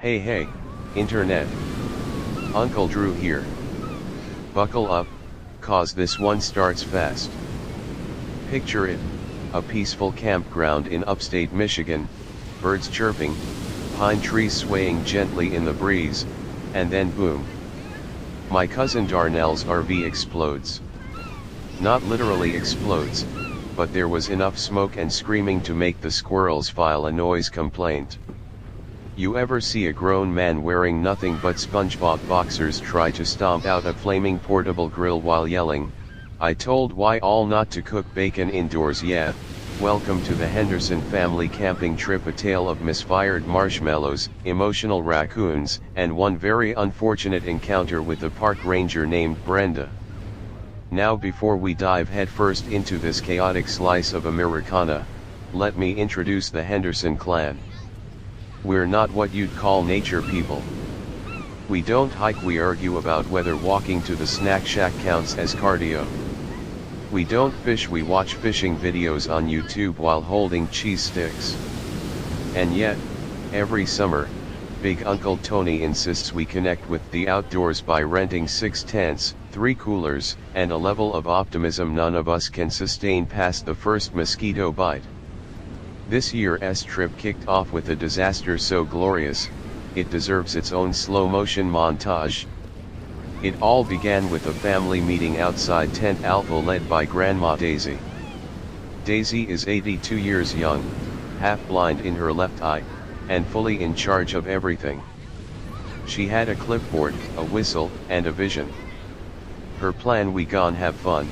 Hey, Internet. Uncle Drew here. Buckle up, cause this one starts fast. Picture it, a peaceful campground in upstate Michigan, birds chirping, pine trees swaying gently in the breeze, and then boom. My cousin Darnell's RV explodes. Not literally explodes, but there was enough smoke and screaming to make the squirrels file a noise complaint. You ever see a grown man wearing nothing but SpongeBob boxers try to stomp out a flaming portable grill while yelling, "I told why all not to cook bacon indoors yet"? Welcome to the Henderson family camping trip, a tale of misfired marshmallows, emotional raccoons, and one very unfortunate encounter with a park ranger named Brenda. Now, before we dive headfirst into this chaotic slice of Americana, let me introduce the Henderson clan. We're not what you'd call nature people. We don't hike, we argue about whether walking to the snack shack counts as cardio. We don't fish, we watch fishing videos on YouTube while holding cheese sticks. And yet, every summer, Big Uncle Tony insists we connect with the outdoors by renting 6 tents, 3 coolers, and a level of optimism none of us can sustain past the first mosquito bite. This year's trip kicked off with a disaster so glorious, it deserves its own slow-motion montage. It all began with a family meeting outside Tent Alpha led by Grandma Daisy. Daisy is 82 years young, half-blind in her left eye, and fully in charge of everything. She had a clipboard, a whistle, and a vision. Her plan: we gon' have fun,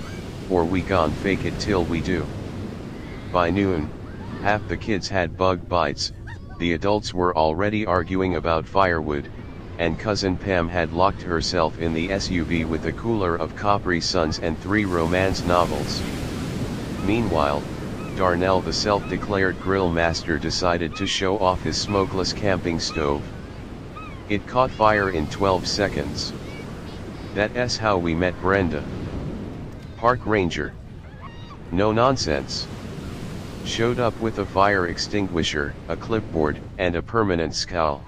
or we gon' fake it till we do. By noon, half the kids had bug bites, the adults were already arguing about firewood, and Cousin Pam had locked herself in the SUV with a cooler of Capri Suns and 3 romance novels. Meanwhile, Darnell, the self-declared grill master, decided to show off his smokeless camping stove. It caught fire in 12 seconds. That's how we met Brenda. Park ranger. No nonsense. Showed up with a fire extinguisher, a clipboard, and a permanent scowl.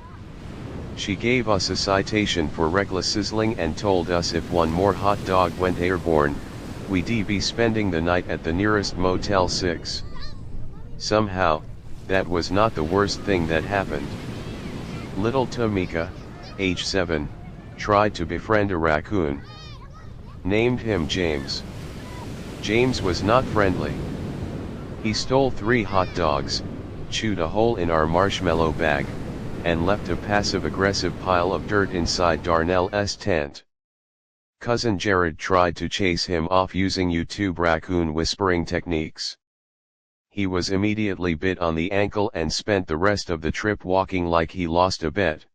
She gave us a citation for reckless sizzling and told us if one more hot dog went airborne, we'd be spending the night at the nearest Motel 6. Somehow, that was not the worst thing that happened. Little Tamika, age 7, tried to befriend a raccoon. Named him James. James was not friendly. He stole 3 hot dogs, chewed a hole in our marshmallow bag, and left a passive-aggressive pile of dirt inside Darnell's tent. Cousin Jared tried to chase him off using YouTube raccoon whispering techniques. He was immediately bit on the ankle and spent the rest of the trip walking like he lost a bet.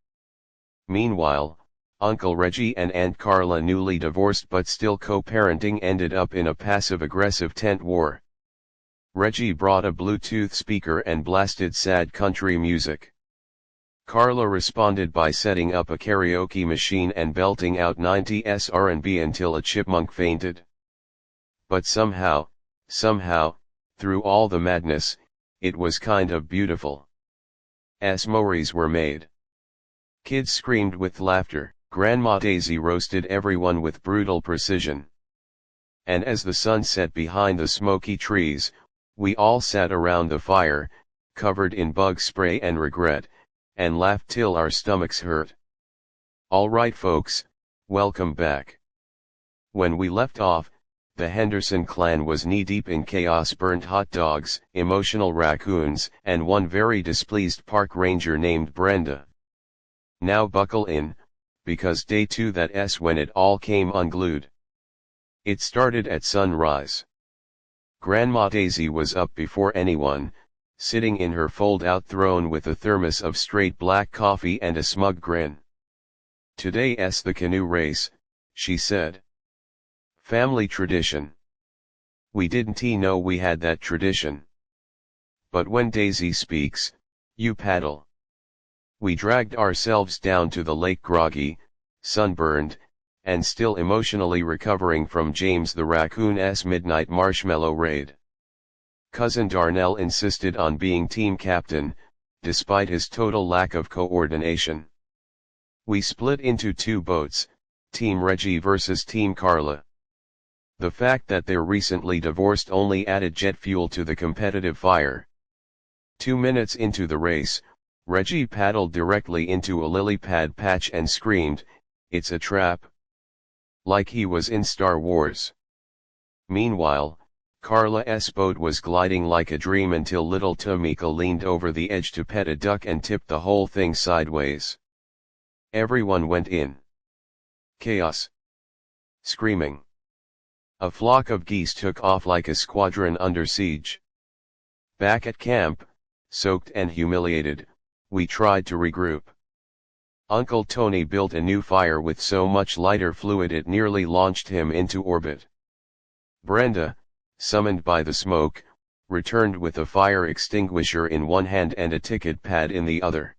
Meanwhile, Uncle Reggie and Aunt Carla, newly divorced but still co-parenting, ended up in a passive-aggressive tent war. Reggie brought a Bluetooth speaker and blasted sad country music. Carla responded by setting up a karaoke machine and belting out 90s R&B until a chipmunk fainted. But somehow, through all the madness, it was kind of beautiful. Memories were made. Kids screamed with laughter, Grandma Daisy roasted everyone with brutal precision. And as the sun set behind the smoky trees, we all sat around the fire, covered in bug spray and regret, and laughed till our stomachs hurt. Alright folks, welcome back. When we left off, the Henderson clan was knee-deep in chaos: burnt hot dogs, emotional raccoons, and one very displeased park ranger named Brenda. Now buckle in, because day 2, that's when it all came unglued. It started at sunrise. Grandma Daisy was up before anyone, sitting in her fold-out throne with a thermos of straight black coffee and a smug grin. "Today's the canoe race," she said. "Family tradition." We didn't know we had that tradition. But when Daisy speaks, you paddle. We dragged ourselves down to the lake groggy, sunburned, and still emotionally recovering from James the raccoon's midnight marshmallow raid. Cousin Darnell insisted on being team captain, despite his total lack of coordination. We split into two boats, Team Reggie versus Team Carla. The fact that they're recently divorced only added jet fuel to the competitive fire. 2 minutes into the race, Reggie paddled directly into a lily pad patch and screamed, "It's a trap!" like he was in Star Wars. Meanwhile, Carla's boat was gliding like a dream until little Tamika leaned over the edge to pet a duck and tipped the whole thing sideways. Everyone went in chaos. Screaming. A flock of geese took off like a squadron under siege. Back at camp, soaked and humiliated, we tried to regroup. Uncle Tony built a new fire with so much lighter fluid it nearly launched him into orbit. Brenda, summoned by the smoke, returned with a fire extinguisher in one hand and a ticket pad in the other.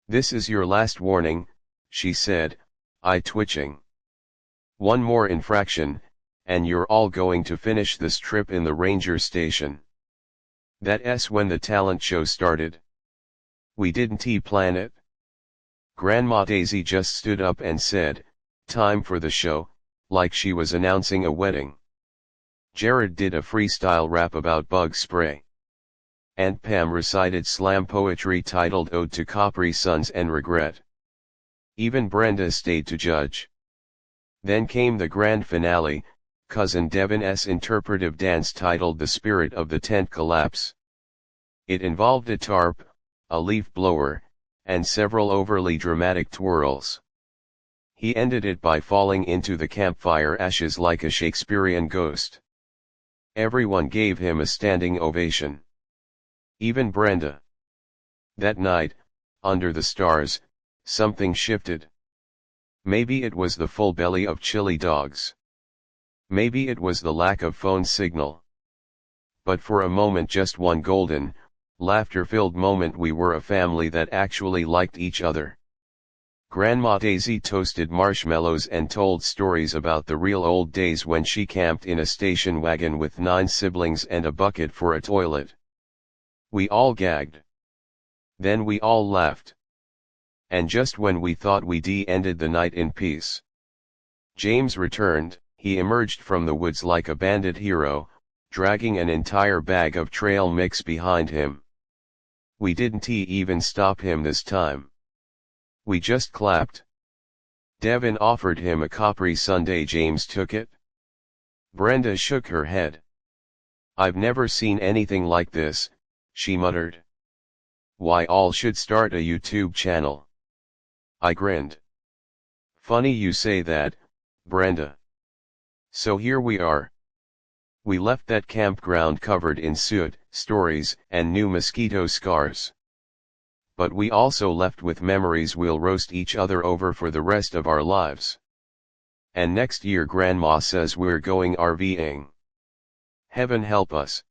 "This is your last warning," she said, eye twitching. "One more infraction, and you're all going to finish this trip in the ranger station." That's when the talent show started. We didn't plan it. Grandma Daisy just stood up and said, "Time for the show," like she was announcing a wedding. Jared did a freestyle rap about bug spray. Aunt Pam recited slam poetry titled Ode to Capri Suns and Regret. Even Brenda stayed to judge. Then came the grand finale, Cousin Devin's interpretive dance titled The Spirit of the Tent Collapse. It involved a tarp, a leaf blower, and several overly dramatic twirls. He ended it by falling into the campfire ashes like a Shakespearean ghost. Everyone gave him a standing ovation. Even Brenda. That night, under the stars, something shifted. Maybe it was the full belly of chili dogs. Maybe it was the lack of phone signal. But for a moment, just one golden, laughter-filled moment, we were a family that actually liked each other. Grandma Daisy toasted marshmallows and told stories about the real old days when she camped in a station wagon with 9 siblings and a bucket for a toilet. We all gagged. Then we all laughed. And just when we thought we'd ended the night in peace, James returned. He emerged from the woods like a bandit hero, dragging an entire bag of trail mix behind him. We didn't even stop him this time. We just clapped. Devin offered him a Capri Sunday. James took it. Brenda shook her head. "I've never seen anything like this," she muttered. "Why, all should start a YouTube channel." I grinned. "Funny you say that, Brenda. So here we are. We left that campground covered in soot, stories, and new mosquito scars. But we also left with memories we'll roast each other over for the rest of our lives. And next year Grandma says we're going RVing. Heaven help us.